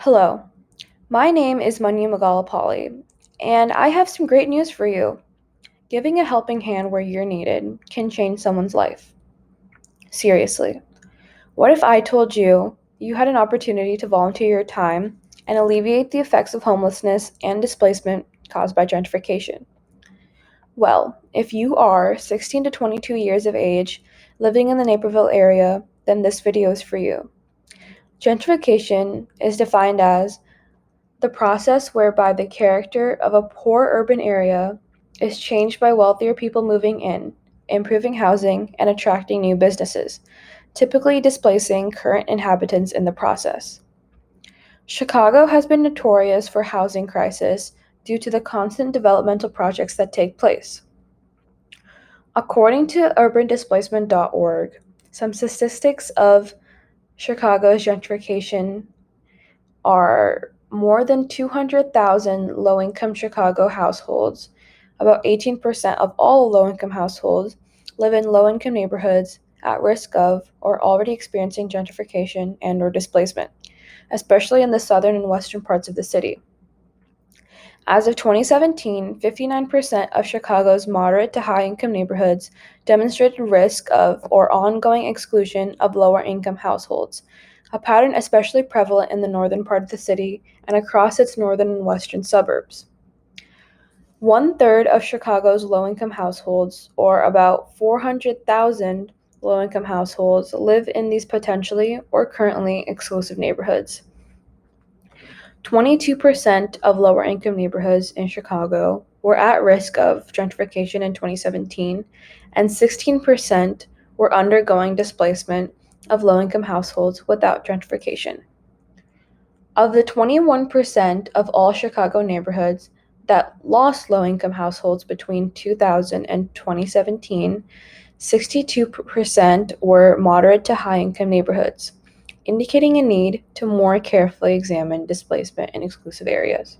Hello, my name is Manyu and I have some great news for you. Giving a helping hand where you're needed can change someone's life. Seriously, what if I told you you had an opportunity to volunteer your time and alleviate the effects of homelessness and displacement caused by gentrification? Well, if you are 16 to 22 years of age living in the Naperville area, then this video is for you. Gentrification is defined as the process whereby the character of a poor urban area is changed by wealthier people moving in, improving housing, and attracting new businesses, typically displacing current inhabitants in the process. Chicago has been notorious for housing crisis due to the constant developmental projects that take place. According to urbandisplacement.org, some statistics of Chicago's gentrification are more than 200,000 low income Chicago households. About 18% of all low income households live in low income neighborhoods at risk of or already experiencing gentrification and or displacement, especially in the southern and western parts of the city. As of 2017, 59% of Chicago's moderate to high income neighborhoods demonstrated risk of or ongoing exclusion of lower income households, a pattern especially prevalent in the northern part of the city and across its northern and western suburbs. 1/3 of Chicago's low income households, or about 400,000 low income households, live in these potentially or currently exclusive neighborhoods. 22% of lower income neighborhoods in Chicago were at risk of gentrification in 2017, and 16% were undergoing displacement of low income households without gentrification. Of the 21% of all Chicago neighborhoods that lost low income households between 2000 and 2017, 62% were moderate to high income neighborhoods, indicating a need to more carefully examine displacement in exclusive areas.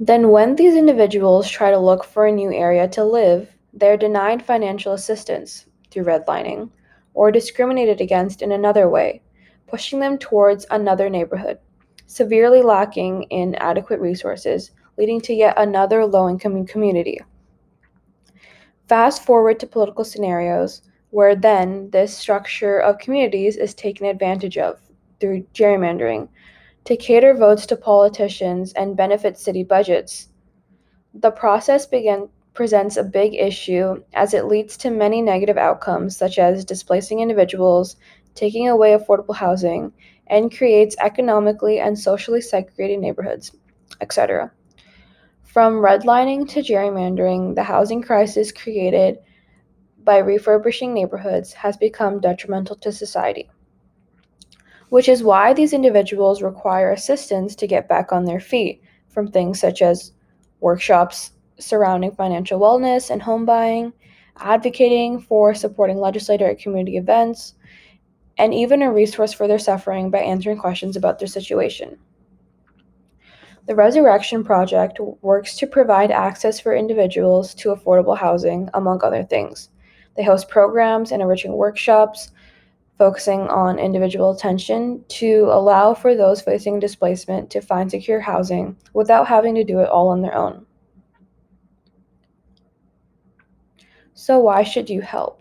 Then, when these individuals try to look for a new area to live, they're denied financial assistance through redlining or discriminated against in another way, pushing them towards another neighborhood, severely lacking in adequate resources, leading to yet another low income community. Fast forward to political scenarios where then this structure of communities is taken advantage of through gerrymandering to cater votes to politicians and benefit city budgets. The process presents a big issue as it leads to many negative outcomes such as displacing individuals, taking away affordable housing, and creates economically and socially segregated neighborhoods, etc. From redlining to gerrymandering, the housing crisis created by refurbishing neighborhoods has become detrimental to society, which is why these individuals require assistance to get back on their feet from things such as workshops surrounding financial wellness and home buying, advocating for supporting legislator at community events, and even a resource for their suffering by answering questions about their situation. The Resurrection Project works to provide access for individuals to affordable housing, among other things. They host programs and enriching workshops focusing on individual attention to allow for those facing displacement to find secure housing without having to do it all on their own. So, why should you help?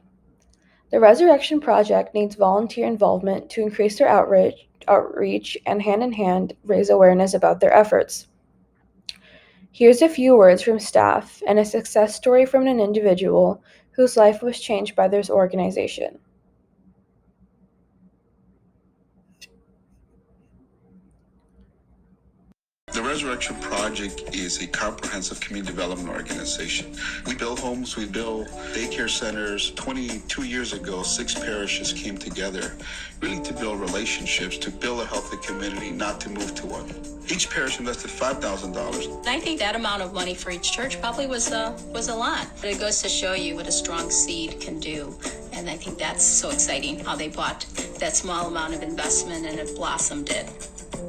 The Resurrection Project needs volunteer involvement to increase their outreach and hand in hand raise awareness about their efforts. Here's a few words from staff and a success story from an individual whose life was changed by this organization. The Resurrection Project is a comprehensive community development organization. We build homes, we build daycare centers. 22 years ago, 6 parishes came together really to build relationships, to build a healthy community, not to move to one. Each parish invested $5,000. I think that amount of money for each church probably was a lot. But it goes to show you what a strong seed can do. And I think that's so exciting how they bought that small amount of investment and it blossomed it.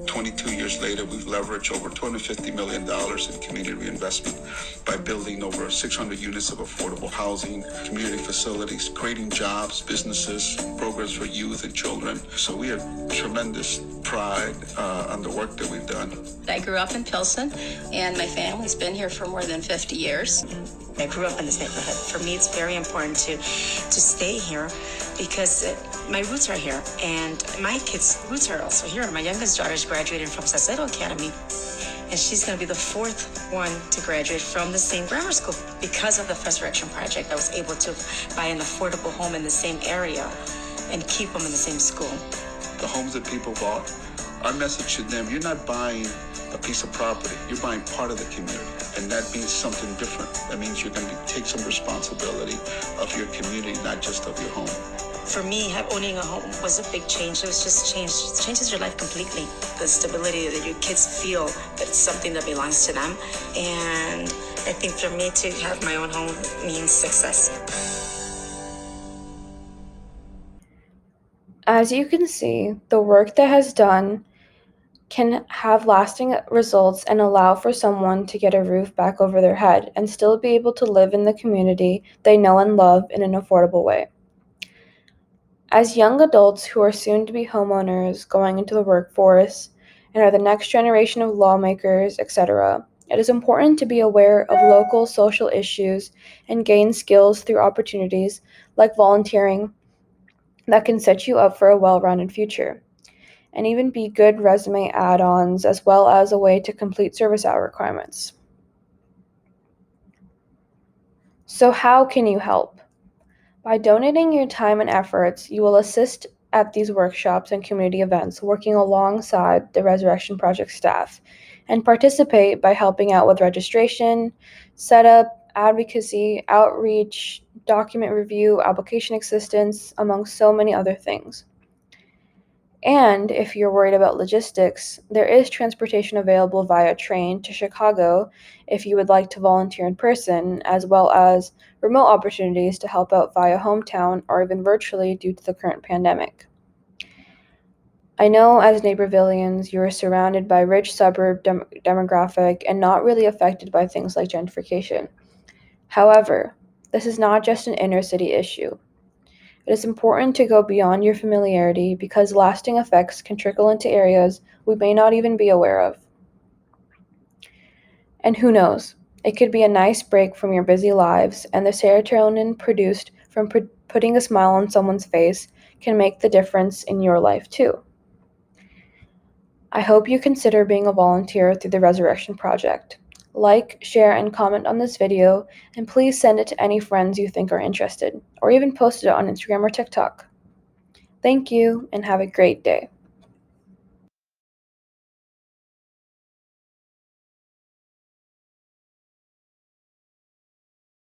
22 years later, we've leveraged over $250 million in community reinvestment by building over 600 units of affordable housing, community facilities, creating jobs, businesses, programs for youth and children. So we have tremendous pride on the work that we've done. I grew up in Pilsen, and my family's been here for more than 50 years. I grew up in this neighborhood. For me, it's very important to stay here because my roots are here, and my kids' roots are also here. My youngest daughter is graduating from Salcedo Academy, and she's going to be the fourth one to graduate from the same grammar school. Because of the Resurrection Project, I was able to buy an affordable home in the same area and keep them in the same school. The homes that people bought, our message to them, you're not buying a piece of property, you're buying part of the community. And that means something different. That means you're going to take some responsibility of your community, not just of your home. For me, owning a home was a big change. It was just change. It changes your life completely. The stability that your kids feel that it's something that belongs to them. And I think for me to have my own home means success. As you can see, the work that has done can have lasting results and allow for someone to get a roof back over their head and still be able to live in the community they know and love in an affordable way. As young adults who are soon to be homeowners going into the workforce and are the next generation of lawmakers, etc., it is important to be aware of local social issues and gain skills through opportunities like volunteering that can set you up for a well-rounded future, and even be good resume add-ons as well as a way to complete service hour requirements. So how can you help? By donating your time and efforts, you will assist at these workshops and community events, working alongside the Resurrection Project staff, and participate by helping out with registration, setup, advocacy, outreach, document review, application assistance, among so many other things. And if you're worried about logistics, there is transportation available via train to Chicago if you would like to volunteer in person, as well as remote opportunities to help out via hometown or even virtually due to the current pandemic. I know as Napervillians, you are surrounded by rich suburb demographic and not really affected by things like gentrification. However, this is not just an inner city issue. It is important to go beyond your familiarity because lasting effects can trickle into areas we may not even be aware of. And who knows, it could be a nice break from your busy lives, and the serotonin produced from putting a smile on someone's face can make the difference in your life too. I hope you consider being a volunteer through the Resurrection Project. Like, share, and comment on this video, and please send it to any friends you think are interested, or even post it on Instagram or TikTok. Thank you, and have a great day.